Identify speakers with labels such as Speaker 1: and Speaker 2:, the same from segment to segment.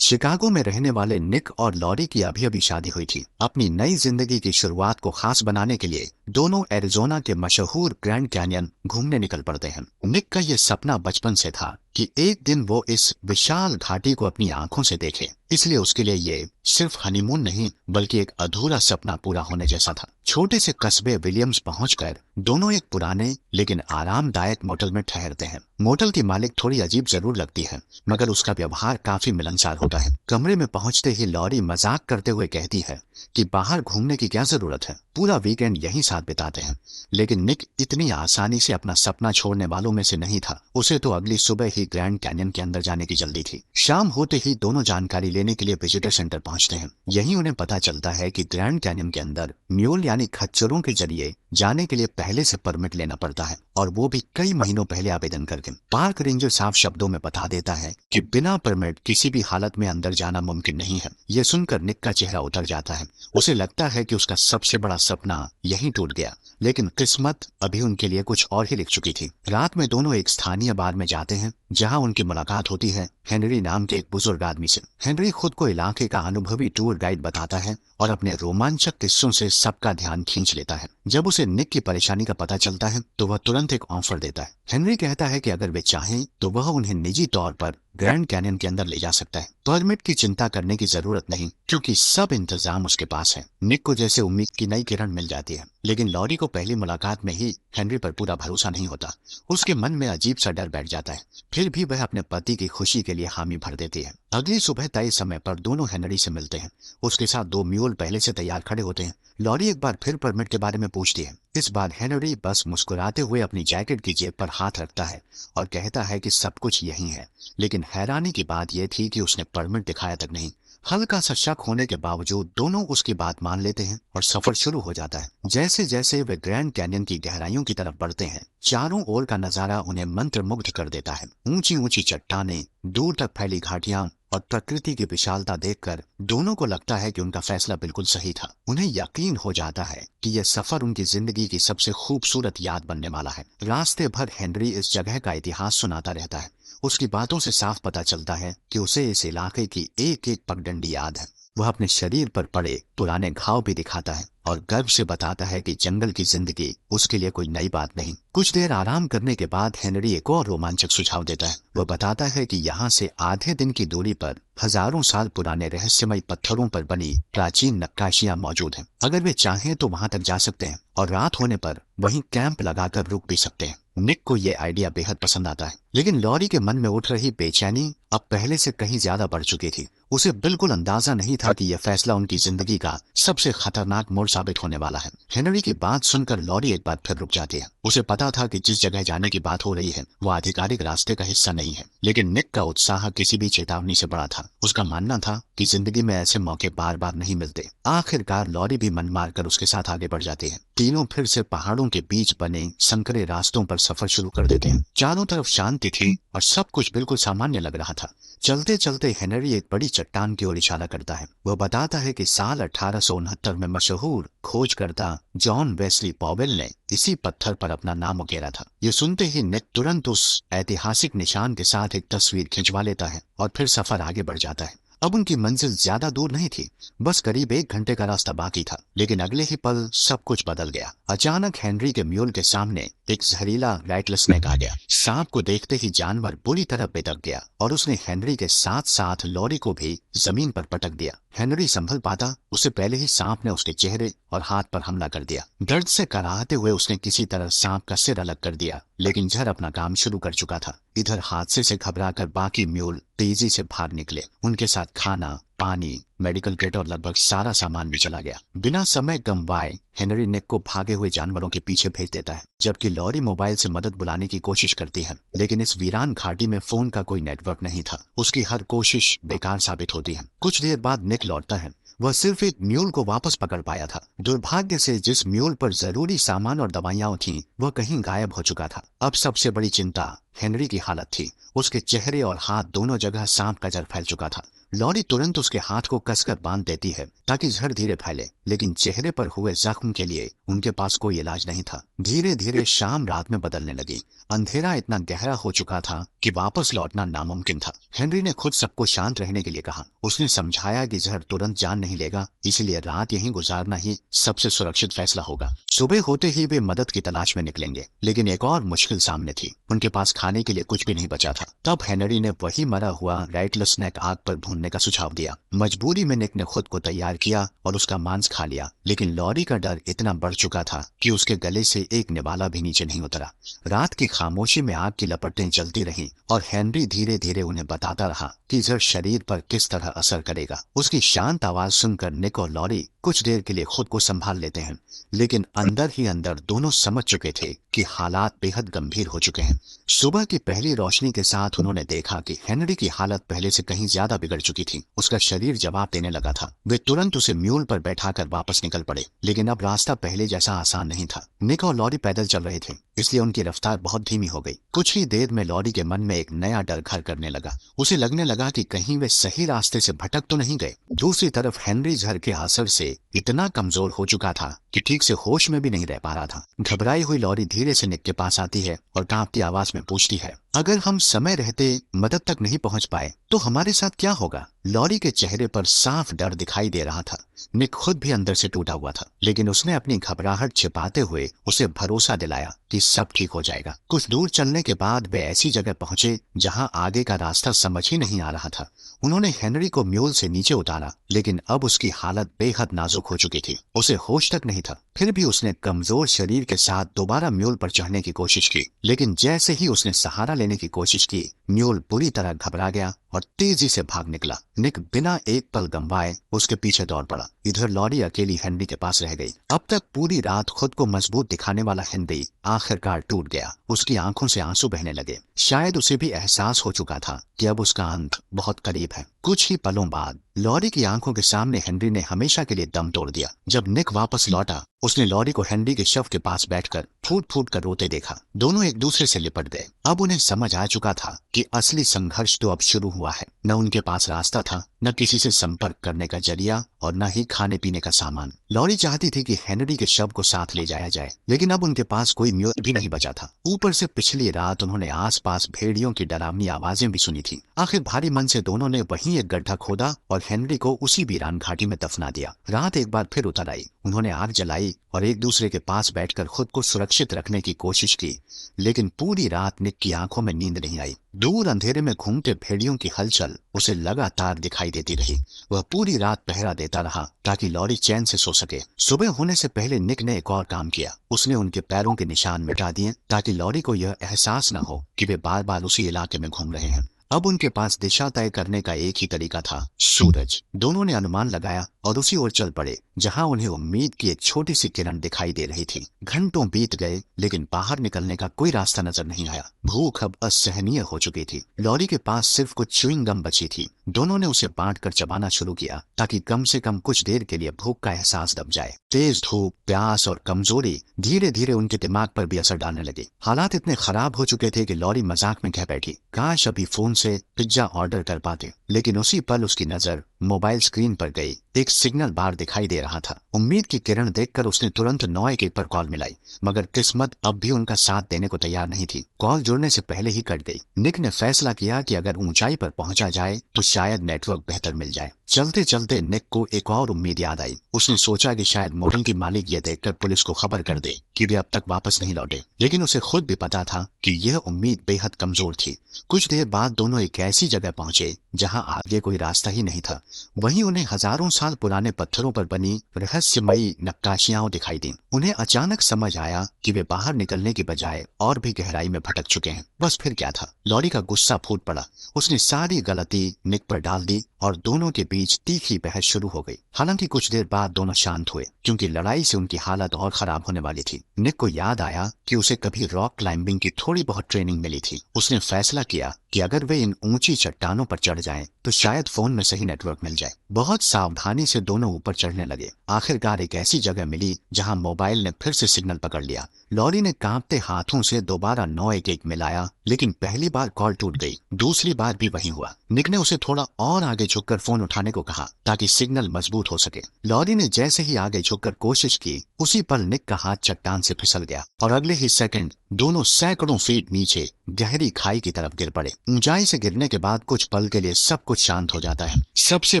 Speaker 1: Chicago में रहने वाले निक और लॉरी की अभी अभी शादी हुई थी। अपनी नई जिंदगी की शुरुआत को खास बनाने के लिए दोनों एरिजोना के मशहूर ग्रैंड कैनियन घूमने निकल पड़ते हैं। निक का ये सपना बचपन से था कि एक दिन वो इस विशाल घाटी को अपनी आंखों से देखे, इसलिए उसके लिए ये सिर्फ हनीमून नहीं बल्कि एक अधूरा सपना पूरा होने जैसा था। छोटे से कस्बे विलियम्स पहुंचकर दोनों एक पुराने लेकिन आरामदायक मोटल में ठहरते हैं। मोटल की मालिक थोड़ी अजीब जरूर लगती है, मगर उसका व्यवहार काफी मिलनसार होता है। कमरे में पहुंचते ही लॉरी मजाक करते हुए कहती है कि बाहर घूमने की क्या जरूरत है, पूरा वीकेंड यहीं साथ बिताते हैं। लेकिन निक इतनी आसानी से अपना सपना छोड़ने वालों में से नहीं था। उसे तो अगली सुबह ही ग्रैंड कैनियन के अंदर जाने की जल्दी थी। शाम होते ही दोनों जानकारी लेने के लिए विजिटर सेंटर पहुंचते हैं। यहीं उन्हें पता चलता है कि ग्रैंड कैनियन के अंदर म्यूल यानी खच्चरों के जरिए जाने के लिए पहले से परमिट लेना पड़ता है, और वो भी कई महीनों पहले आवेदन करके। पार्क रेंजर साफ शब्दों में बता देता है कि बिना परमिट किसी भी हालत में अंदर जाना मुमकिन नहीं है। यह सुनकर निक का चेहरा उतर जाता है। उसे लगता है कि उसका सबसे बड़ा सपना यहीं टूट गया, लेकिन किस्मत अभी उनके लिए कुछ और ही लिख चुकी थी। रात में दोनों एक स्थानीय बार में जाते हैं, जहां उनकी मुलाकात होती है हेनरी नाम के एक बुजुर्ग आदमी से। हेनरी खुद को इलाके का अनुभवी टूर गाइड बताता है और अपने रोमांचक किस्सों से सबका ध्यान खींच लेता है। जब उसे निक की परेशानी का पता चलता है तो वह तुरंत एक ऑफर देता है। हेनरी कहता है कि अगर वे चाहें तो वह उन्हें निजी तौर पर ग्रैंड कैनियन के अंदर ले जा सकता है। परमिट की चिंता करने की जरूरत नहीं, क्योंकि सब इंतजाम उसके पास है। निक को जैसे उम्मीद की नई किरण मिल जाती है, लेकिन लॉरी को पहली मुलाकात में ही हेनरी पर पूरा भरोसा नहीं होता। उसके मन में अजीब सा डर बैठ जाता है। फिर भी वह अपने पति की खुशी के लिए हामी भर देती है। अगली सुबह तय समय पर दोनों हेनरी से मिलते हैं। उसके साथ दो म्यूल पहले से तैयार खड़े होते हैं। लॉरी एक बार फिर परमिट के बारे में पूछती है। इस बार हेनरी बस मुस्कुराते हुए अपनी जैकेट की जेब पर हाथ रखता है और कहता है कि सब कुछ यही है। लेकिन हैरानी की बात यह थी कि उसने परमिट दिखाया तक नहीं। हल्का सा शक होने के बावजूद दोनों उसकी बात मान लेते हैं और सफर शुरू हो जाता है। जैसे जैसे वे ग्रैंड कैनियन की गहराइयों की तरफ बढ़ते हैं, चारों ओर का नजारा उन्हें मंत्रमुग्ध कर देता है। ऊंची ऊंची चट्टानें, दूर तक फैली घाटियां और प्रकृति की विशालता देखकर दोनों को लगता है कि उनका फैसला बिल्कुल सही था। उन्हें यकीन हो जाता है कि यह सफर उनकी जिंदगी की सबसे खूबसूरत याद बनने वाला है। रास्ते भर हेनरी इस जगह का इतिहास सुनाता रहता है। उसकी बातों से साफ पता चलता है कि उसे इस इलाके की एक एक पगडंडी याद है। वह अपने शरीर पर पड़े पुराने घाव भी दिखाता है और गर्व से बताता है कि जंगल की जिंदगी उसके लिए कोई नई बात नहीं। कुछ देर आराम करने के बाद हेनरी एक और रोमांचक सुझाव देता है। वह बताता है कि यहाँ से आधे दिन की दूरी पर हजारों साल पुराने रहस्यमय पत्थरों पर बनी प्राचीन नक्काशियां मौजूद हैं। अगर वे चाहें तो वहां तक जा सकते हैं और रात होने पर वहीं कैंप लगाकर रुक भी सकते हैं। निक को यह आइडिया बेहद पसंद आता है, लेकिन लॉरी के मन में उठ रही बेचैनी अब पहले से कहीं ज्यादा बढ़ चुकी थी। उसे बिल्कुल अंदाजा नहीं था कि यह फैसला उनकी जिंदगी का सबसे खतरनाक मोड़ साबित होने वाला है। हेनरी की बात सुनकर लॉरी एक बार फिर रुक जाती है। उसे पता था कि जिस जगह जाने की बात हो रही है वो आधिकारिक रास्ते का हिस्सा नहीं है, लेकिन निक का उत्साह किसी भी चेतावनी से बड़ा था। उसका मानना था कि जिंदगी में ऐसे मौके बार बार नहीं मिलते। आखिरकार लॉरी भी मन मारकर उसके साथ आगे बढ़ जाती है। तीनों फिर से पहाड़ों के बीच बने संकरे रास्तों पर सफर शुरू कर देते हैं। चारों तरफ शांति थी और सब कुछ बिल्कुल सामान्य लग रहा था। चलते चलते हेनरी एक बड़ी चट्टान की ओर इशारा करता है। वह बताता है कि साल 1869 में मशहूर खोजकर्ता जॉन वेस्ली पॉवेल ने इसी पत्थर पर अपना नाम उकेरा था। ये सुनते ही निक तुरंत उस ऐतिहासिक निशान के साथ एक तस्वीर खिंचवा लेता है और फिर सफर आगे बढ़ जाता है। अब उनकी मंजिल ज्यादा दूर नहीं थी, बस करीब 1 घंटे का रास्ता बाकी था। लेकिन अगले ही पल सब कुछ बदल गया। अचानक हेनरी के म्यूल के सामने एक जहरीला राइटलेस स्नेक आ गया। सांप को देखते ही जानवर बुरी तरह बेदक गया और उसने हेनरी के साथ साथ लॉरी को भी जमीन पर पटक दिया। हेनरी संभल पाता उससे पहले ही सांप ने उसके चेहरे और हाथ पर हमला कर दिया। दर्द से कराहते हुए उसने किसी तरह सांप का सिर अलग कर दिया, लेकिन जहर अपना काम शुरू कर चुका था। इधर हादसे से घबराकर बाकी म्यूल तेजी से बाहर निकले। उनके साथ खाना, पानी, मेडिकल किट और लगभग सारा सामान भी चला गया। बिना समय गंवाए हेनरी निक को भागे हुए जानवरों के पीछे भेज देता है, जबकि लॉरी मोबाइल से मदद बुलाने की कोशिश करती है। लेकिन इस वीरान घाटी में फोन का कोई नेटवर्क नहीं था। उसकी हर कोशिश बेकार साबित होती है। कुछ देर बाद निक लौटता है। वह सिर्फ एक म्यूल को वापस पकड़ पाया था। दुर्भाग्य से जिस म्यूल पर जरूरी सामान और दवाइयां थीं, वह कहीं गायब हो चुका था। अब सबसे बड़ी चिंता हेनरी की हालत थी। उसके चेहरे और हाथ दोनों जगह सांप का जर फैल चुका था। लॉरी तुरंत उसके हाथ को कसकर बांध देती है ताकि जहर धीरे फैले, लेकिन चेहरे पर हुए जख्म के लिए उनके पास कोई इलाज नहीं था। धीरे धीरे शाम रात में बदलने लगी। अंधेरा इतना गहरा हो चुका था कि वापस लौटना नामुमकिन था। हेनरी ने खुद सबको शांत रहने के लिए कहा। उसने समझाया कि जहर तुरंत जान नहीं लेगा, इसलिए रात यहीं गुजारना ही सबसे सुरक्षित फैसला होगा। सुबह होते ही वे मदद की तलाश में निकलेंगे, लेकिन एक और मुश्किल सामने थी। उनके पास खाने के लिए कुछ भी नहीं बचा था। तब हेनरी ने वही मरा हुआ रेटलेस स्नेक आग पर भूनने का सुझाव दिया। मजबूरी में निक ने खुद को तैयार किया और उसका मांस खा लिया, लेकिन लॉरी का डर इतना बढ़ चुका था कि उसके गले से एक निवाला भी नीचे नहीं उतरा। रात की खामोशी में आग की लपटें जलती रहीं और हेनरी धीरे धीरे उन्हें बताता रहा कि जहर शरीर पर किस तरह असर करेगा। उसकी शांत आवाज सुनकर निक और लॉरी कुछ देर के लिए खुद को संभाल लेते हैं, लेकिन अंदर ही अंदर दोनों समझ चुके थे कि हालात बेहद गंभीर हो चुके हैं। सुबह की पहली रोशनी के साथ उन्होंने देखा कि हेनरी की हालत पहले से कहीं ज्यादा बिगड़ चुकी थी। उसका शरीर जवाब देने लगा था। वे तुरंत उसे म्यूल पर बैठाकर वापस निकल पड़े, लेकिन अब रास्ता पहले जैसा आसान नहीं था। निक और लॉरी पैदल चल रहे थे, इसलिए उनकी रफ्तार बहुत धीमी हो गई। कुछ ही देर में लॉरी के मन में एक नया डर घर करने लगा। उसे लगने लगा कि कहीं वे सही रास्ते से भटक तो नहीं गए। दूसरी तरफ हेनरी जहर के असर से इतना कमजोर हो चुका था कि ठीक से होश में भी नहीं रह पा रहा था। घबराई हुई लॉरी धीरे से निक के पास आती है और कांपती आवाज में पूछती है, अगर हम समय रहते मदद तक नहीं पहुंच पाए तो हमारे साथ क्या होगा? लॉरी के चेहरे पर साफ डर दिखाई दे रहा था। निक खुद भी अंदर से टूटा हुआ था, लेकिन उसने अपनी घबराहट छिपाते हुए उसे भरोसा दिलाया कि सब ठीक हो जाएगा। कुछ दूर चलने के बाद वे ऐसी जगह पहुंचे जहां आगे का रास्ता समझ ही नहीं आ रहा था। उन्होंने हेनरी को म्यूल से नीचे उतारा, लेकिन अब उसकी हालत बेहद नाजुक हो चुकी थी। उसे होश तक नहीं था। फिर भी उसने कमजोर शरीर के साथ दोबारा म्यूल पर चढ़ने की कोशिश की, लेकिन जैसे ही उसने सहारा लेने की कोशिश की, म्यूल बुरी तरह घबरा गया और तेजी से भाग निकला। निक बिना एक पल गंवाए उसके पीछे दौड़ पड़ा। इधर लॉरी अकेली हेनरी के पास रह गई। अब तक पूरी रात खुद को मजबूत दिखाने वाला हेनरी आखिरकार टूट गया। उसकी आंखों से आंसू बहने लगे। शायद उसे भी एहसास हो चुका था कि अब उसका अंत बहुत करीब है। कुछ ही पलों बाद लॉरी की आंखों के सामने हेनरी ने हमेशा के लिए दम तोड़ दिया। जब निक वापस लौटा, उसने लॉरी को हेनरी के शव के पास बैठकर फूट फूट कर रोते देखा। दोनों एक दूसरे से लिपट गए। अब उन्हें समझ आ चुका था कि असली संघर्ष तो अब शुरू हुआ है। न उनके पास रास्ता था, न किसी से संपर्क करने का जरिया और न ही खाने पीने का सामान। लॉरी चाहती थी कि हेनरी के शव को साथ ले जाया जाए, लेकिन अब उनके पास कोई म्यूल भी नहीं बचा था। ऊपर से पिछली रात उन्होंने आसपास भेड़ियों की डरावनी आवाजें भी सुनी थी। आखिर भारी मन से दोनों ने वहीं एक गड्ढा खोदा और हेनरी को उसी वीरान घाटी में दफना दिया। रात एक बार फिर उतर आई। उन्होंने आग जलाई और एक दूसरे के पास बैठकर खुद को सुरक्षित रखने की कोशिश की, लेकिन पूरी रात निक की आंखों में नींद नहीं आई। दूर अंधेरे में घूमते भेड़ियों की हलचल उसे लगातार दिखाई देती रही। वह पूरी रात पहरा देता रहा ताकि लॉरी चैन से सो सके। सुबह होने से पहले निक ने एक और काम किया। उसने उनके पैरों के निशान मिटा दिए ताकि लॉरी को यह एहसास न हो कि वे बार बार उसी इलाके में घूम रहे हैं। अब उनके पास दिशा तय करने का एक ही तरीका था, सूरज। दोनों ने अनुमान लगाया और उसी ओर चल पड़े जहां उन्हें उम्मीद की एक छोटी सी किरण दिखाई दे रही थी। घंटों बीत गए, लेकिन बाहर निकलने का कोई रास्ता नजर नहीं आया। भूख अब असहनीय हो चुकी थी। लॉरी के पास सिर्फ कुछ च्युइंग गम बची थी। दोनों ने उसे बांटकर चबाना शुरू किया ताकि कम से कम कुछ देर के लिए भूख का एहसास दब जाए। तेज धूप, प्यास और कमजोरी धीरे धीरे उनके दिमाग पर भी असर डालने लगे। हालात इतने खराब हो चुके थे कि लॉरी मजाक में कह बैठी, काश अभी फोन से पिज्जा ऑर्डर कर पाते। लेकिन उसी पल उसकी नजर मोबाइल स्क्रीन पर गई। एक सिग्नल बार दिखाई दे रहा था। उम्मीद की किरण देखकर उसने तुरंत 911 पर कॉल मिलाई, मगर किस्मत अब भी उनका साथ देने को तैयार नहीं थी। कॉल जुड़ने से पहले ही कट गई। निक ने फैसला किया कि अगर ऊंचाई पर पहुंचा जाए तो शायद नेटवर्क बेहतर मिल जाए। चलते चलते निक को एक और उम्मीद याद आई। उसने सोचा कि शायद मोटल की मालिक यह देखकर पुलिस को खबर कर दे कि वे अब तक वापस नहीं लौटे, लेकिन उसे खुद भी पता था कि यह उम्मीद बेहद कमजोर थी। कुछ देर बाद दोनों एक ऐसी जगह पहुंचे जहां आगे कोई रास्ता ही नहीं था। वहीं उन्हें हजारों साल पुराने पत्थरों पर बनी रहस्यमयी नक्काशियां दिखाई दी। उन्हें अचानक समझ आया कि वे बाहर निकलने की बजाय और भी गहराई में भटक चुके हैं। बस फिर क्या था। लॉरी का गुस्सा फूट पड़ा। उसने सारी गलती निक पर डाल दी और दोनों के बीच तीखी बहस शुरू हो गई। हालांकि कुछ देर बाद दोनों शांत हुए, क्योंकि लड़ाई से उनकी हालत और खराब होने वाली थी। निक को याद आया कि उसे कभी रॉक क्लाइंबिंग की थोड़ी बहुत ट्रेनिंग मिली थी। उसने फैसला किया कि अगर वे इन ऊंची चट्टानों पर चढ़ जाएं, तो शायद फोन में सही नेटवर्क हिम्मत मिल जाए। बहुत सावधानी से दोनों ऊपर चढ़ने लगे। आखिरकार एक ऐसी जगह मिली जहां मोबाइल ने फिर से सिग्नल पकड़ लिया। लॉरी ने कांपते हाथों से दोबारा 911 मिलाया, लेकिन पहली बार कॉल टूट गई। दूसरी बार भी वही हुआ। निक ने उसे थोड़ा और आगे झुककर फोन उठाने को कहा ताकि सिग्नल मजबूत हो सके। लॉरी ने जैसे ही आगे झुककर कोशिश की, उसी पल निक का हाथ चट्टान से फिसल गया और अगले ही सेकंड दोनों सैकड़ों फीट नीचे गहरी खाई की तरफ गिर पड़े। ऊंचाई से गिरने के बाद कुछ पल के लिए सब कुछ शांत हो जाता है। सबसे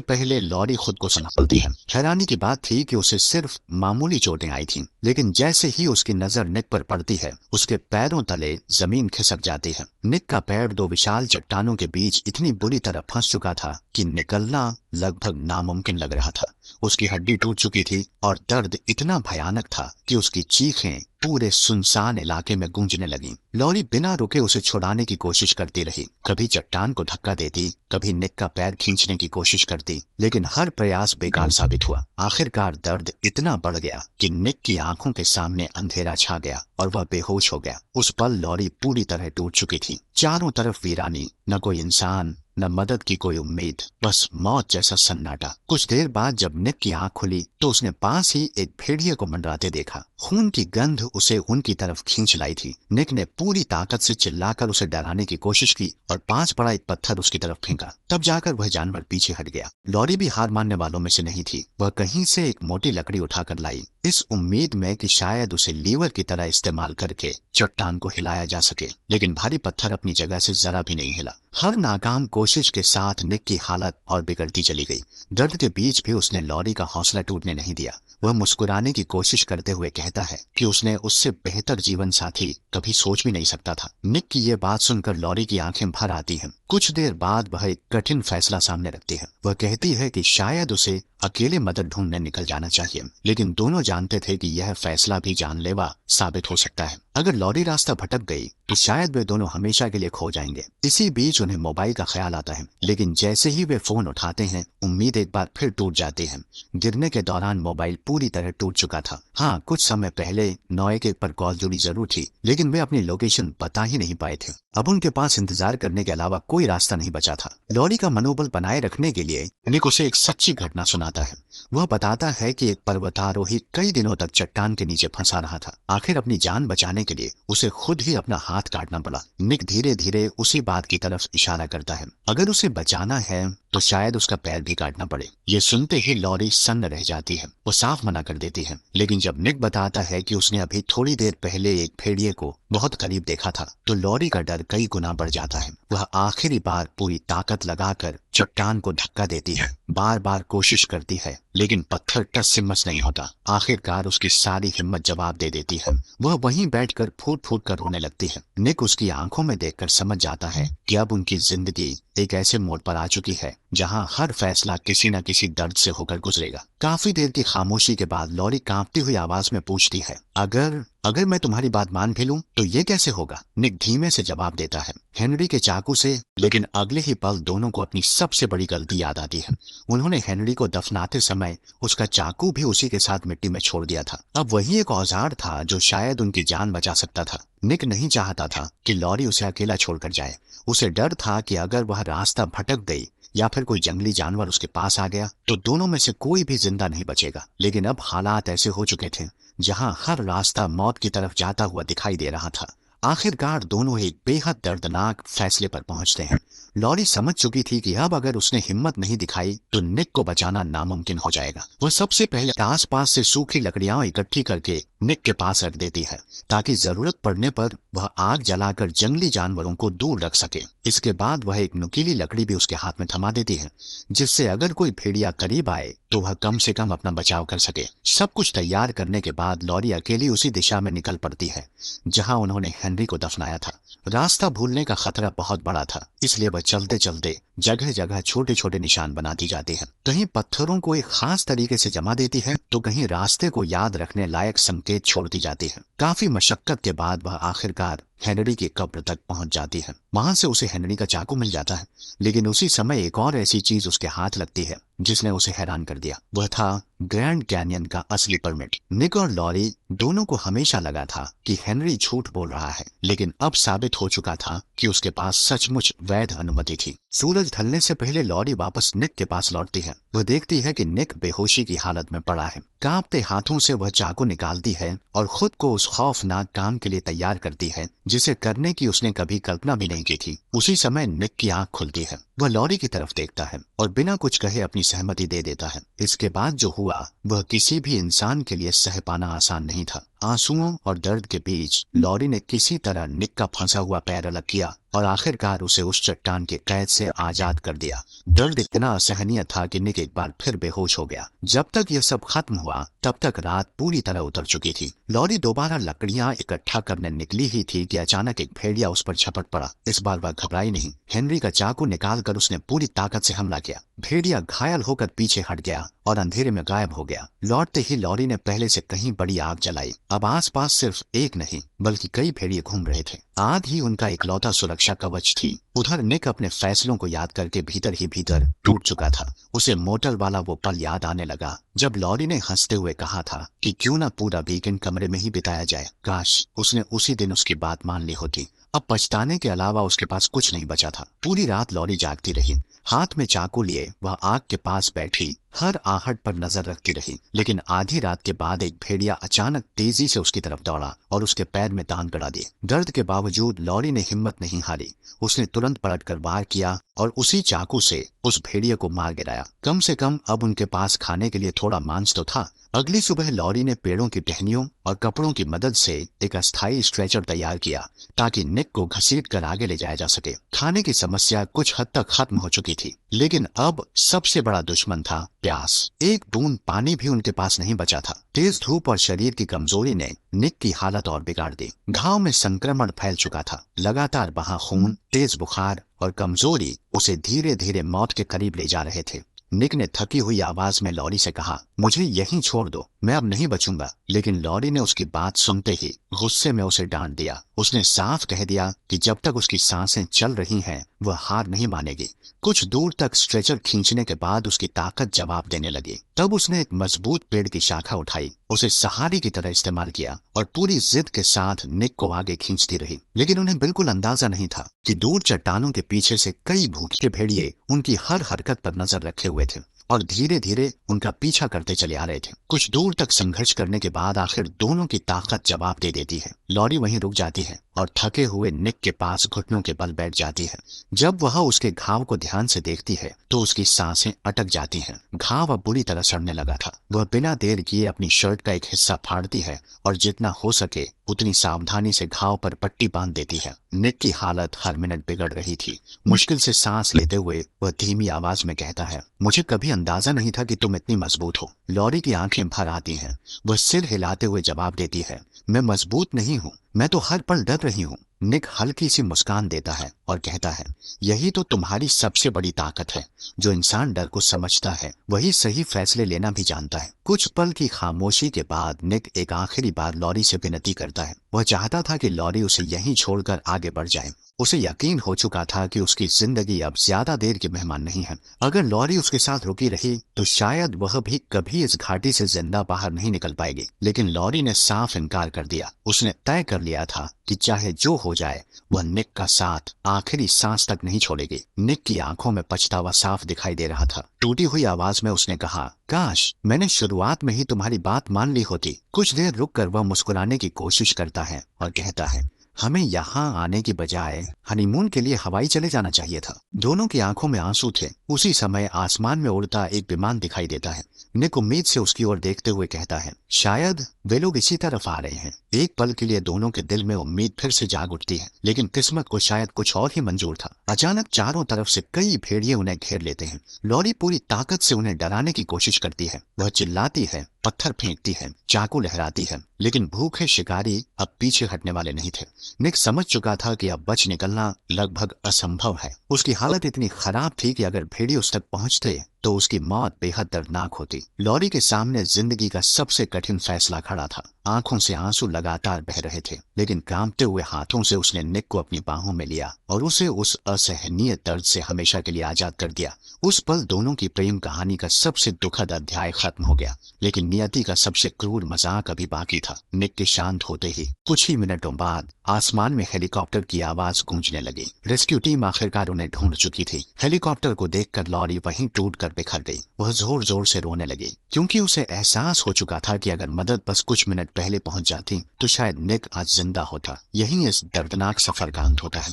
Speaker 1: पहले लॉरी खुद को संभालती है। हैरानी की बात थी कि उसे सिर्फ मामूली चोटें आई थीं, लेकिन जैसे ही उसकी नजर निक पर पड़ती है, उसके पैरों तले जमीन खिसक जाती है। निक का पैर दो विशाल चट्टानों के बीच इतनी बुरी तरह फंस चुका था कि निकलना लगभग नामुमकिन लग रहा था। उसकी हड्डी टूट चुकी थी और दर्द इतना भयानक था कि उसकी चीखें पूरे सुनसान इलाके में गूंजने लगी। लॉरी बिना रुके उसे छुड़ाने की कोशिश करती रही। कभी चट्टान को धक्का देती, कभी निक का पैर खींचने की कोशिश करती, लेकिन हर प्रयास बेकार साबित हुआ। आखिरकार दर्द इतना बढ़ गया कि निक की आंखों के सामने अंधेरा छा गया और वह बेहोश हो गया। उस पल लॉरी पूरी तरह टूट चुकी थी। चारों तरफ वीरानी, न कोई इंसान, न मदद की कोई उम्मीद, बस मौत जैसा सन्नाटा। कुछ देर बाद जब निक की आंख खुली तो उसने पास ही एक भेड़िए को मंडराते देखा। खून की गंध उसे उनकी तरफ खींच लाई थी। निक ने पूरी ताकत से चिल्लाकर उसे डराने की कोशिश की और 5 बड़ा एक पत्थर उसकी तरफ फेंका। तब जाकर वह जानवर पीछे हट गया। लॉरी भी हार मानने वालों में से नहीं थी। वह कहीं से एक मोटी लकड़ी उठाकर लाई, इस उम्मीद में कि शायद उसे लीवर की तरह इस्तेमाल करके चट्टान को हिलाया जा सके, लेकिन भारी पत्थर अपनी जगह से जरा भी नहीं हिला। हर नाकाम कोशिश के साथ निक की हालत और बिगड़ती चली गई। दर्द के बीच भी उसने लॉरी का हौसला टूटने नहीं दिया। वह मुस्कुराने की कोशिश करते हुए कहता है कि उसने उससे बेहतर जीवन साथी कभी सोच भी नहीं सकता था। निक की ये बात सुनकर लॉरी की आंखें भर आती हैं। कुछ देर बाद वह एक कठिन फैसला सामने रखती है। वह कहती है कि शायद उसे अकेले मदद ढूंढने निकल जाना चाहिए, लेकिन दोनों जानते थे कि यह फैसला भी जानलेवा साबित हो सकता है। अगर लॉरी रास्ता भटक गई तो शायद वे दोनों हमेशा के लिए खो जाएंगे। इसी बीच उन्हें मोबाइल का ख्याल आता है, लेकिन जैसे ही वे फोन उठाते हैं, उम्मीद एक बार फिर टूट जाती है। गिरने के दौरान मोबाइल पूरी तरह टूट चुका था। हाँ, कुछ समय पहले 911 पर कॉल जुड़ी जरूर थी, लेकिन वे अपनी लोकेशन बता ही नहीं पाए थे। अब उनके पास इंतजार करने के अलावा कोई रास्ता नहीं बचा था। लॉरी का मनोबल बनाए रखने के लिए निक उसे एक सच्ची घटना सुनाता है। वह बताता है कि एक पर्वतारोही कई दिनों तक चट्टान के नीचे फंसा रहा था। आखिर अपनी जान बचाने के लिए उसे खुद ही अपना हाथ काटना पड़ा। निक धीरे धीरे उसी बात की तरफ इशारा करता है। अगर उसे बचाना है तो शायद उसका पैर भी काटना पड़े। ये सुनते ही लॉरी सन्न रह जाती है। वो साफ मना कर देती है, लेकिन जब निक बताता है कि उसने अभी थोड़ी देर पहले एक भेड़िए को बहुत करीब देखा था, तो लॉरी का डर कई गुना बढ़ जाता है। वह आखिरी बार पूरी ताकत लगाकर चट्टान को धक्का देती है। बार बार कोशिश करती है, लेकिन पत्थर टस से मस नहीं होता। आखिरकार उसकी सारी हिम्मत जवाब दे देती है। वह वहीं बैठकर फूट फूट कर रोने लगती है। निक उसकी आंखों में देखकर समझ जाता है कि अब उनकी जिंदगी एक ऐसे मोड़ पर आ चुकी है जहां हर फैसला किसी न किसी दर्द से होकर गुजरेगा। काफी देर की खामोशी के बाद लॉरी कांपती हुई आवाज में पूछती है, अगर मैं तुम्हारी बात मान भी लूं तो ये कैसे होगा? निक धीमे से जवाब देता है, हेनरी के चाकू से। लेकिन अगले ही पल दोनों को अपनी सबसे बड़ी गलती याद आती है। उन्होंने हेनरी को दफनाते समय उसका चाकू भी उसी के साथ मिट्टी में छोड़ दिया था। अब वही एक औजार था जो शायद उनकी जान बचा सकता था। निक नहीं चाहता था कि लॉरी उसे अकेला छोड़कर जाए। उसे डर था कि अगर वह रास्ता भटक गई या फिर कोई जंगली जानवर उसके पास आ गया तो दोनों में से कोई भी जिंदा नहीं बचेगा। लेकिन अब हालात ऐसे हो चुके थे जहां हर रास्ता मौत की तरफ जाता हुआ दिखाई दे रहा था। आखिरकार दोनों एक बेहद दर्दनाक फैसले पर पहुंचते हैं। लॉरी समझ चुकी थी कि अब अगर उसने हिम्मत नहीं दिखाई तो निक को बचाना नामुमकिन हो जाएगा। वह सबसे पहले आसपास से सूखी लकड़ियां इकट्ठी करके निक के पास रख देती है, ताकि जरूरत पड़ने पर वह आग जलाकर जंगली जानवरों को दूर रख सके। इसके बाद वह एक नुकीली लकड़ी भी उसके हाथ में थमा देती है, जिससे अगर कोई भेड़िया करीब आए तो वह कम से कम अपना बचाव कर सके। सब कुछ तैयार करने के बाद लॉरी अकेली उसी दिशा में निकल पड़ती है जहां उन्होंने हेनरी को दफनाया था। रास्ता भूलने का खतरा बहुत बड़ा था, इसलिए वह चलते चलते जगह जगह छोटे छोटे निशान बनाती जाती है। कहीं पत्थरों को एक खास तरीके से जमा देती है तो कहीं रास्ते को याद रखने लायक संकेत छोड़ती जाती है। काफी मशक्कत के बाद वह आखिरकार हेनरी की कब्र तक पहुंच जाती है। वहां से उसे हेनरी का चाकू मिल जाता है, लेकिन उसी समय एक और ऐसी चीज उसके हाथ लगती है जिसने उसे हैरान कर दिया। वह था ग्रैंड कैनियन का असली परमिट। निक और लॉरी दोनों को हमेशा लगा था कि हेनरी झूठ बोल रहा है, लेकिन अब साबित हो चुका था कि उसके पास सचमुच वैध अनुमति थी। सूरज ढलने से पहले लॉरी वापस निक के पास लौटती है। वह देखती है कि निक बेहोशी की हालत में पड़ा है। कांपते हाथों से वह चाकू निकालती है और खुद को उस खौफनाक काम के लिए तैयार करती है जिसे करने की उसने कभी कल्पना भी नहीं की थी। उसी समय निक की आंख खुलती है। वह लॉरी की तरफ देखता है और बिना कुछ कहे अपनी सहमति दे देता है। इसके बाद जो हुआ वह किसी भी इंसान के लिए सह पाना आसान नहीं था। आंसुओं और दर्द के बीच लॉरी ने किसी तरह निक का फंसा हुआ पैर अलग किया और आखिरकार उसे उस चट्टान के कैद से आजाद कर दिया। दर्द इतना असहनीय था कि निक एक बार फिर बेहोश हो गया। जब तक यह सब खत्म हुआ तब तक रात पूरी तरह उतर चुकी थी। लॉरी दोबारा लकड़ियां इकट्ठा करने निकली ही थी कि अचानक एक भेड़िया उस पर झपट पड़ा। इस बार वह घबराई नहीं। हेनरी का चाकू निकालकर उसने पूरी ताकत से हमला किया। भेड़िया घायल होकर पीछे हट गया और अंधेरे में गायब हो गया। लौटते ही लॉरी ने पहले से कहीं बड़ी आग जलाई। अब आसपास सिर्फ एक नहीं बल्कि कई भेड़िए घूम रहे थे। आग ही उनका इकलौता सुरक्षा कवच थी। उधर निक अपने फैसलों को याद करके भीतर ही भीतर टूट चुका था। उसे मोटर वाला वो पल याद आने लगा जब लॉरी ने हंसते हुए कहा था कि क्यों ना पूरा वीकेंड कमरे में ही बिताया जाए। काश उसने उसी दिन उसकी बात मान ली होती। अब पछताने के अलावा उसके पास कुछ नहीं बचा था। पूरी रात लॉरी जागती रही। हाथ में चाकू लिए वह आग के पास बैठी हर आहट पर नजर रखती रही। लेकिन आधी रात के बाद एक भेड़िया अचानक तेजी से उसकी तरफ दौड़ा और उसके पैर में तान गड़ा दिए। दर्द के बावजूद लॉरी ने हिम्मत नहीं हारी। उसने तुरंत पलटकर वार किया और उसी चाकू से उस भेड़िए को मार गिराया। कम से कम अब उनके पास खाने के लिए थोड़ा मांस तो था। अगली सुबह लॉरी ने पेड़ों की टहनियों और कपड़ों की मदद से एक अस्थायी स्ट्रेचर तैयार किया ताकि निक को घसीट कर आगे ले जाया जा सके। खाने की समस्या कुछ हद तक खत्म हो चुकी थी, लेकिन अब सबसे बड़ा दुश्मन था प्यास। एक बूंद पानी भी उनके पास नहीं बचा था। तेज धूप और शरीर की कमजोरी ने निक की हालत और बिगाड़ दी। घाव में संक्रमण फैल चुका था। लगातार बहा खून, तेज बुखार और कमजोरी उसे धीरे धीरे मौत के करीब ले जा रहे थे। निक ने थकी हुई आवाज में लॉरी से कहा, मुझे यहीं छोड़ दो, मैं अब नहीं बचूंगा। लेकिन लॉरी ने उसकी बात सुनते ही गुस्से में उसे डांट दिया। उसने साफ कह दिया कि जब तक उसकी सांसें चल रही हैं वह हार नहीं मानेगी। कुछ दूर तक स्ट्रेचर खींचने के बाद उसकी ताकत जवाब देने लगी। तब उसने एक मजबूत पेड़ की शाखा उठाई, उसे सहारे की तरह इस्तेमाल किया और पूरी जिद के साथ निक को आगे खींचती रही। लेकिन उन्हें बिल्कुल अंदाजा नहीं था कि दूर चट्टानों के पीछे से कई भूखे भेड़िए उनकी हर हरकत पर नजर रखे हुए थे और धीरे धीरे उनका पीछा करते चले आ रहे थे। कुछ दूर तक संघर्ष करने के बाद आखिर दोनों की ताकत जवाब दे देती है। लॉरी वहीं रुक जाती है और थके हुए निक के पास घुटनों के बल बैठ जाती है। जब वह उसके घाव को ध्यान से देखती है तो उसकी सांसें अटक जाती हैं। घाव अब बुरी तरह सड़ने लगा था। वह बिना देर किए अपनी शर्ट का एक हिस्सा फाड़ती है और जितना हो सके उतनी सावधानी से घाव पर पट्टी बांध देती है। निक की हालत हर मिनट बिगड़ रही थी। मुश्किल से सांस लेते हुए वह धीमी आवाज में कहता है, मुझे कभी अंदाजा नहीं था कि तुम इतनी मजबूत हो। लॉरी की आंखें भर आती हैं। वह सिर हिलाते हुए जवाब देती है, मैं मजबूत नहीं हूँ, मैं तो हर पल डर रही हूँ। निक हल्की सी मुस्कान देता है और कहता है, यही तो तुम्हारी सबसे बड़ी ताकत है। जो इंसान डर को समझता है वही सही फैसले लेना भी जानता है। कुछ पल की खामोशी के बाद निक एक आखिरी बार लॉरी से विनती करता है। वह चाहता था कि लॉरी उसे यहीं छोड़कर आगे बढ़ जाए। उसे यकीन हो चुका था कि उसकी जिंदगी अब ज्यादा देर की मेहमान नहीं है। अगर लॉरी उसके साथ रुकी रही तो शायद वह भी कभी इस घाटी से जिंदा बाहर नहीं निकल पाएगी। लेकिन लॉरी ने साफ इनकार कर दिया। उसने तय कर लिया था कि चाहे जो हो जाए वह निक का साथ आखिरी सांस तक नहीं छोड़ेगी। निक की आंखों में पछतावा साफ दिखाई दे रहा था। टूटी हुई आवाज में उसने कहा, काश मैंने शुरुआत में ही तुम्हारी बात मान ली होती। कुछ देर रुककर वह मुस्कुराने की कोशिश करता है और कहता है, हमें यहाँ आने की बजाय हनीमून के लिए हवाई चले जाना चाहिए था। दोनों की आंखों में आंसू थे। उसी समय आसमान में उड़ता एक विमान दिखाई देता है। निक उम्मीद से उसकी ओर देखते हुए कहता है, शायद वे लोग इसी तरफ आ रहे हैं। एक पल के लिए दोनों के दिल में उम्मीद फिर से जाग उठती है, लेकिन किस्मत को शायद कुछ और ही मंजूर था। अचानक चारों तरफ से कई भेड़िए उन्हें घेर लेते हैं। लॉरी पूरी ताकत से उन्हें डराने की कोशिश करती है। वह चिल्लाती है, पत्थर फेंकती है, चाकू लहराती है, लेकिन भूखे शिकारी अब पीछे हटने वाले नहीं थे। निक समझ चुका था कि अब बच निकलना लगभग असंभव है। उसकी हालत इतनी खराब थी कि अगर भेड़िए उस तक पहुंचते तो उसकी मौत बेहद दर्दनाक होती। लॉरी के सामने जिंदगी का सबसे कठिन फैसला खड़ा था। आंखों से आंसू लगातार बह रहे थे, लेकिन कांपते हुए हाथों से उसने निक को अपनी बाहों में लिया और उसे उस असहनीय दर्द से हमेशा के लिए आजाद कर दिया। उस पल दोनों की प्रेम कहानी का सबसे दुखद अध्याय खत्म हो गया, लेकिन नियति का सबसे क्रूर मजाक अभी बाकी था। निक के शांत होते ही कुछ ही मिनटों बाद आसमान में हेलीकॉप्टर की आवाज गूंजने लगी। रेस्क्यू टीम आखिरकार उन्हें ढूंढ चुकी थी। हेलीकॉप्टर को देखकर लॉरी वहीं टूटकर बिखर गई। वह जोर जोर से रोने लगी, क्योंकि उसे एहसास हो चुका था कि अगर मदद बस कुछ मिनट पहले पहुंच जाती तो शायद निक आज जिंदा होता। यही इस दर्दनाक सफर का अंत होता है।